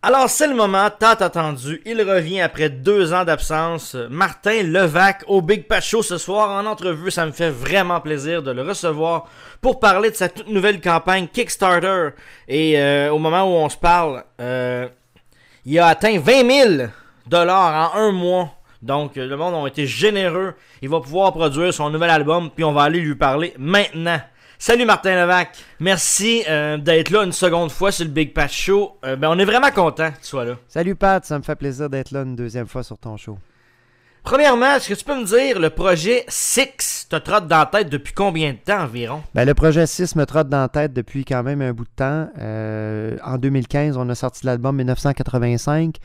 Alors, c'est le moment tant attendu. Il revient après 2 ans d'absence. Martin Levac au Big Pat Show ce soir en entrevue. Ça me fait vraiment plaisir de le recevoir pour parler de sa toute nouvelle campagne Kickstarter. Et au moment où on se parle, il a atteint 20 000 $ en un mois. Donc, le monde a été généreux. Il va pouvoir produire son nouvel album. Puis on va aller lui parler maintenant. Salut Martin Levac, merci d'être là une seconde fois sur le Big Pat Show. On est vraiment content que tu sois là. Salut Pat, ça me fait plaisir d'être là une deuxième fois sur ton show. Premièrement, est-ce que tu peux me dire, le projet Six te trotte dans la tête depuis combien de temps environ? Le projet 6 me trotte dans la tête depuis quand même un bout de temps. En 2015, on a sorti l'album 1985,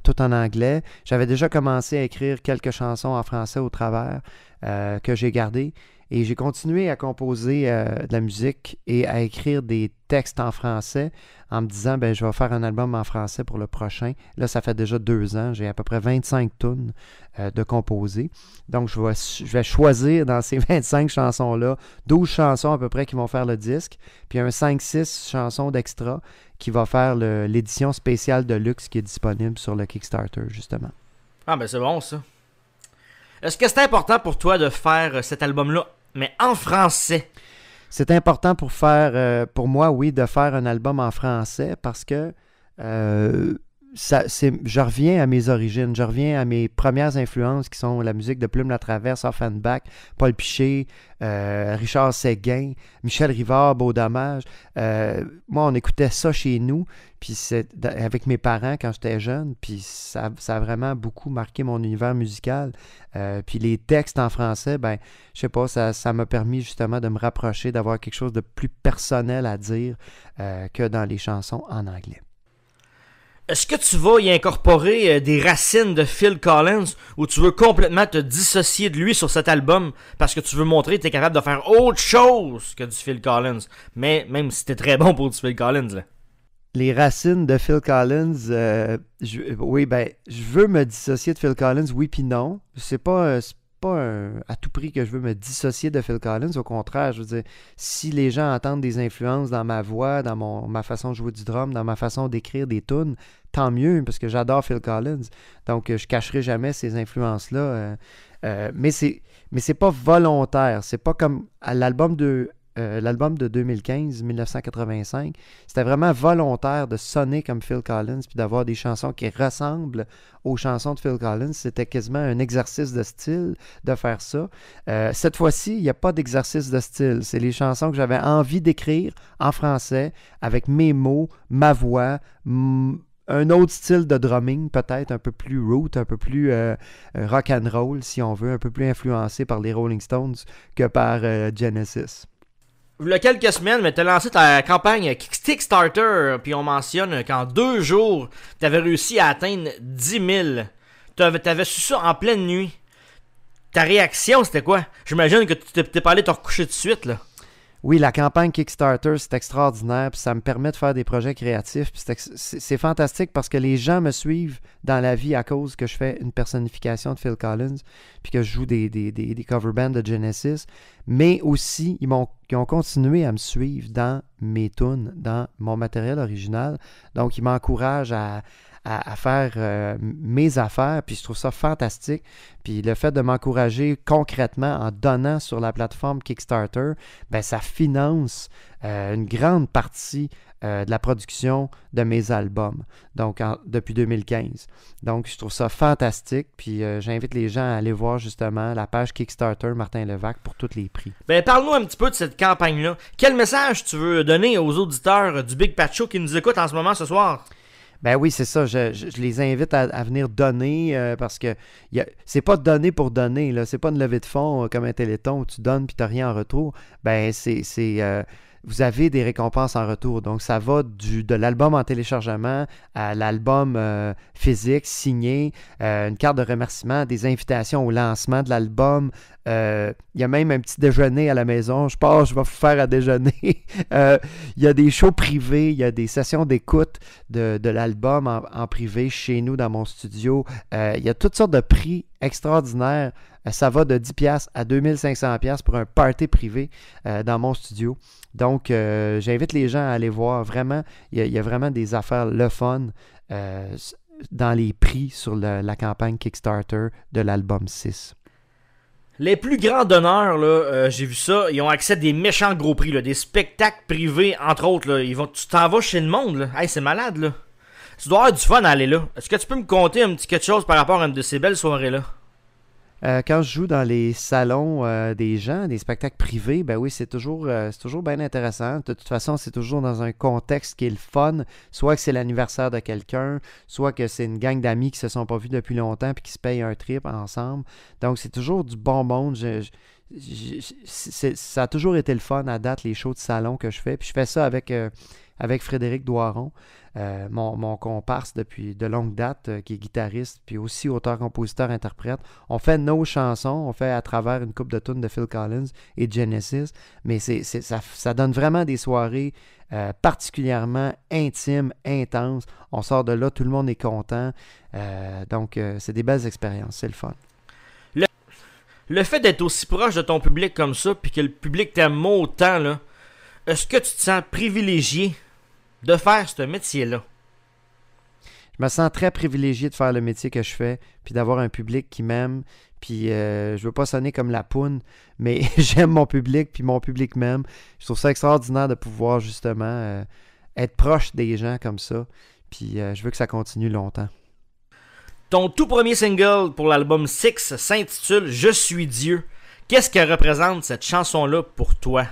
tout en anglais. J'avais déjà commencé à écrire quelques chansons en français au travers que j'ai gardées. Et j'ai continué à composer de la musique et à écrire des textes en français en me disant, je vais faire un album en français pour le prochain. Là, ça fait déjà 2 ans. J'ai à peu près 25 tunes de composer. Donc, je vais choisir dans ces 25 chansons-là 12 chansons à peu près qui vont faire le disque, puis un 5-6 chansons d'extra qui va faire l'édition spéciale de luxe qui est disponible sur le Kickstarter, justement. Ah, c'est bon, ça. Est-ce que c'est important pour toi de faire cet album-là, mais en français? C'est important pour moi, oui, de faire un album en français parce que je reviens à mes origines, je reviens à mes premières influences qui sont la musique de Plume Latraverse, Offenbach, Paul Piché, Richard Séguin, Michel Rivard, Beau Dommage. Moi, on écoutait ça chez nous, puis avec mes parents quand j'étais jeune, puis ça a vraiment beaucoup marqué mon univers musical. Puis les textes en français, je sais pas, ça m'a permis justement de me rapprocher, d'avoir quelque chose de plus personnel à dire que dans les chansons en anglais. Est-ce que tu vas y incorporer des racines de Phil Collins ou tu veux complètement te dissocier de lui sur cet album parce que tu veux montrer que tu es capable de faire autre chose que du Phil Collins? Mais même si tu es très bon pour du Phil Collins, là. Les racines de Phil Collins, je veux me dissocier de Phil Collins, oui puis non. C'est pas à tout prix que je veux me dissocier de Phil Collins. Au contraire, je veux dire, si les gens entendent des influences dans ma voix, dans ma façon de jouer du drum, dans ma façon d'écrire des tunes, tant mieux, parce que j'adore Phil Collins. Donc, je cacherai jamais ces influences-là. Mais c'est pas volontaire. C'est pas comme à l'album de 2015, 1985, c'était vraiment volontaire de sonner comme Phil Collins puis d'avoir des chansons qui ressemblent aux chansons de Phil Collins. C'était quasiment un exercice de style de faire ça. Cette fois-ci, il n'y a pas d'exercice de style. C'est les chansons que j'avais envie d'écrire en français avec mes mots, ma voix, un autre style de drumming, peut-être un peu plus root, un peu plus rock and roll, si on veut, un peu plus influencé par les Rolling Stones que par Genesis. Il y a quelques semaines, tu as lancé ta campagne Kickstarter, puis on mentionne qu'en 2 jours, tu avais réussi à atteindre 10 000. Tu avais su ça en pleine nuit. Ta réaction, c'était quoi? J'imagine que tu t'es pas allé te recoucher tout de suite, là. Oui, la campagne Kickstarter, c'est extraordinaire, puis ça me permet de faire des projets créatifs, puis c'est fantastique parce que les gens me suivent dans la vie à cause que je fais une personnification de Phil Collins, puis que je joue des cover bands de Genesis, mais aussi, ils ont continué à me suivre dans mes tunes, dans mon matériel original, donc ils m'encouragent à faire mes affaires, puis je trouve ça fantastique. Puis le fait de m'encourager concrètement en donnant sur la plateforme Kickstarter, ça finance une grande partie de la production de mes albums, donc depuis 2015. Donc je trouve ça fantastique, puis j'invite les gens à aller voir justement la page Kickstarter Martin Levac pour tous les prix. Parle-nous un petit peu de cette campagne-là. Quel message tu veux donner aux auditeurs du Big Pat Show qui nous écoutent en ce moment ce soir? Oui, c'est ça. Je les invite à venir donner parce que c'est pas donner pour donner. Là. C'est pas une levée de fonds comme un Téléthon où tu donnes puis tu n'as rien en retour. Vous avez des récompenses en retour. Donc, ça va de l'album en téléchargement à l'album physique, signé, une carte de remerciement, des invitations au lancement de l'album. Il y a même un petit déjeuner à la maison. Je vais vous faire à déjeuner. Il y a des shows privés, il y a des sessions d'écoute de l'album en privé chez nous, dans mon studio. Il y a toutes sortes de prix extraordinaires Ça va de 10$ à 2500$ pour un party privé dans mon studio. Donc, j'invite les gens à aller voir. Vraiment, il y a vraiment des affaires le fun dans les prix sur la campagne Kickstarter de l'album 6. Les plus grands donneurs, là, j'ai vu ça, ils ont accès à des méchants gros prix, là, des spectacles privés, entre autres. Là, tu t'en vas chez le monde, là. Hey, c'est malade, là. Tu dois avoir du fun à aller là. Est-ce que tu peux me conter un petit quelque chose par rapport à une de ces belles soirées-là? Quand je joue dans les salons des gens, des spectacles privés, ben oui, c'est toujours bien intéressant. De toute façon, c'est toujours dans un contexte qui est le fun. Soit que c'est l'anniversaire de quelqu'un, soit que c'est une gang d'amis qui se sont pas vus depuis longtemps puis qui se payent un trip ensemble. Donc, c'est toujours du bon monde. Ça a toujours été le fun à date, les shows de salon que je fais. Puis je fais ça avec Frédéric Doiron, mon comparse depuis de longue date, qui est guitariste, puis aussi auteur, compositeur, interprète. On fait nos chansons, on fait à travers une couple de tunes de Phil Collins et Genesis, mais ça donne vraiment des soirées particulièrement intimes, intenses. On sort de là, tout le monde est content. Donc, c'est des belles expériences, c'est le fun. Le fait d'être aussi proche de ton public comme ça, puis que le public t'aime autant, là, est-ce que tu te sens privilégié de faire ce métier-là? Je me sens très privilégié de faire le métier que je fais, puis d'avoir un public qui m'aime. Puis je veux pas sonner comme la poune, mais j'aime mon public, puis mon public m'aime. Je trouve ça extraordinaire de pouvoir justement être proche des gens comme ça. Puis je veux que ça continue longtemps. Ton tout premier single pour l'album 6 s'intitule « Je suis Dieu ». Qu'est-ce que représente cette chanson-là pour toi?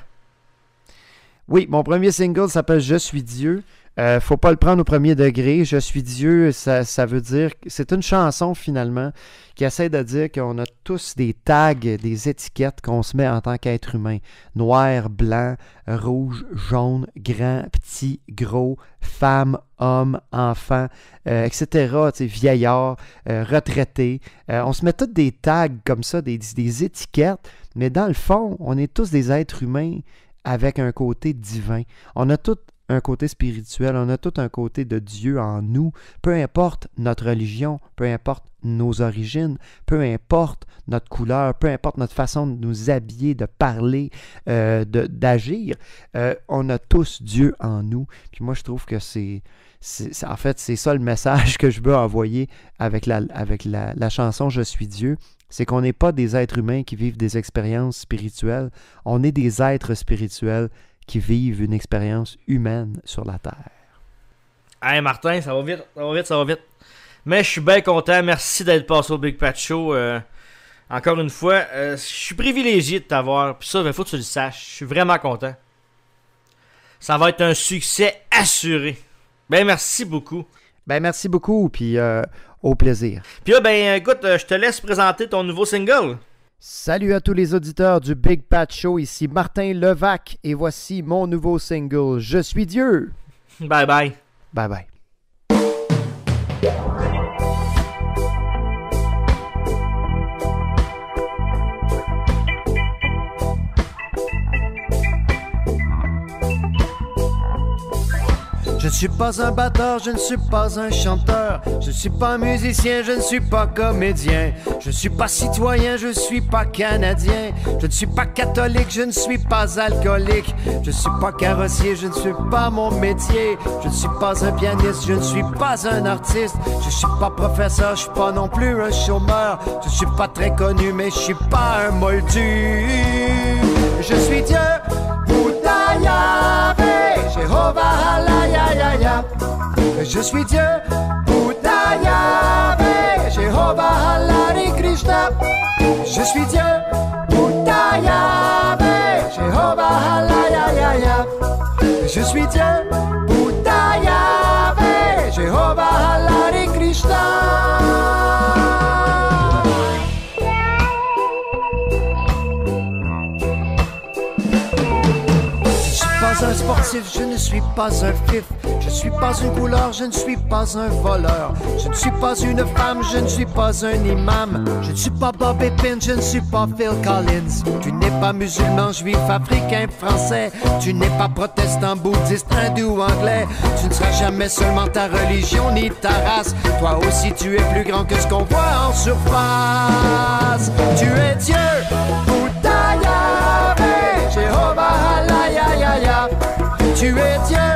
Oui, mon premier single s'appelle « Je suis Dieu ». Faut pas le prendre au premier degré. « Je suis Dieu », ça veut dire... C'est une chanson, finalement, qui essaie de dire qu'on a tous des tags, des étiquettes qu'on se met en tant qu'être humain. Noir, blanc, rouge, jaune, grand, petit, gros, femme, homme, enfant, etc., vieillard, retraité. On se met tous des tags comme ça, des étiquettes, mais dans le fond, on est tous des êtres humains avec un côté divin. On a tous un côté spirituel, on a tout un côté de Dieu en nous, peu importe notre religion, peu importe nos origines, peu importe notre couleur, peu importe notre façon de nous habiller, de parler, d'agir, on a tous Dieu en nous. Puis moi, je trouve que en fait, c'est ça le message que je veux envoyer avec la chanson « Je suis Dieu ». C'est qu'on n'est pas des êtres humains qui vivent des expériences spirituelles, on est des êtres spirituels qui vivent une expérience humaine sur la Terre. Hey Martin, ça va vite. Mais je suis bien content, merci d'être passé au Big Pat Show. Encore une fois, je suis privilégié de t'avoir, puis ça, il faut que tu le saches, je suis vraiment content. Ça va être un succès assuré. Ben merci beaucoup. Ben merci beaucoup, puis au plaisir. Puis là, ben écoute, je te laisse présenter ton nouveau single. Salut à tous les auditeurs du Big Pat Show, ici Martin Levac et voici mon nouveau single « Je suis Dieu ». Bye bye. Bye bye. Je ne suis pas un batteur, je ne suis pas un chanteur, je ne suis pas un musicien, je ne suis pas comédien, je ne suis pas citoyen, je ne suis pas canadien, je ne suis pas catholique, je ne suis pas alcoolique, je ne suis pas carrossier, je ne suis pas mon métier, je ne suis pas un pianiste, je ne suis pas un artiste, je ne suis pas professeur, je ne suis pas non plus un chômeur, je ne suis pas très connu, mais je ne suis pas un moldu. Je suis Dieu, Bouddha, Yahvé, Jéhovah, Allah, ya, ya, ya. Je suis Dieu, Bouddha, Yahvé, Jéhovah, Allah, Hare Krishna. Je suis Dieu, Bouddha, Yahvé, Jéhovah, Allah, ya, ya, ya. Je suis Dieu, Bouddha, Yahvé, Jéhovah, Allah, Hare Krishna. pas un sportif, je ne suis pas un fif. Je ne suis pas une couleur, je ne suis pas un voleur. Je ne suis pas une femme, je ne suis pas un imam. Je ne suis pas Bob Epine, je ne suis pas Phil Collins. Tu n'es pas musulman, juif, africain, français. Tu n'es pas protestant, bouddhiste, hindou ou anglais. Tu ne seras jamais seulement ta religion ni ta race. Toi aussi tu es plus grand que ce qu'on voit en surface. Tu es Dieu, Bouddha, Yahvé, Jéhovah, Allah, ya, ya, ya. Tu es Dieu.